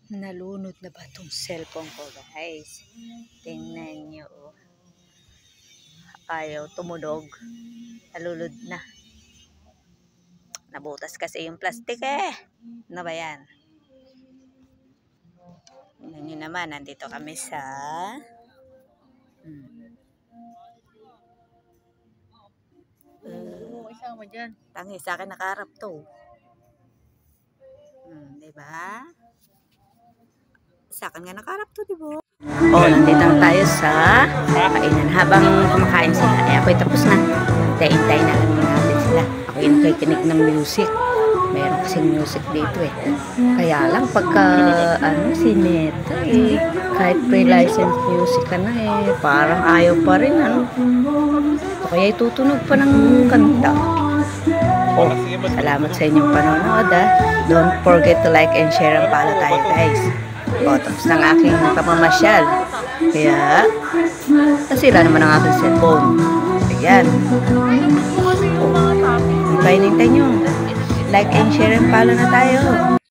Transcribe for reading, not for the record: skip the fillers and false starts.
Nalunod na ba itong cellphone ko, guys? Tingnan nyo. Ayaw tumunog. Nalulod na. Nabutas kasi yung plastic eh. Ano ba yan? Tingnan nyo naman. Nandito kami sa... Isama dyan. Tangi, sa akin nakaharap to. Diba? Sa akin nga nakaharap to, diba? Nandito na tayo sa kainan. Habang kumakain sila, ako'y tapos na. Hintay na lang natin sila. Ako'y nakikinig ng music. Meron kasing music dito eh. Kaya lang pagka si Neta eh, kahit pre-licensed music ka na eh, parang ayaw pa rin kaya itutunog pa ng kanta. Salamat sa inyong panonood ah. Don't forget to like and share and follow tayo guys. Tapos ng aking pamamasyal. Kaya nasira naman ang aking cellphone. Ayan. Hintayin nyo. Like and share and follow na tayo.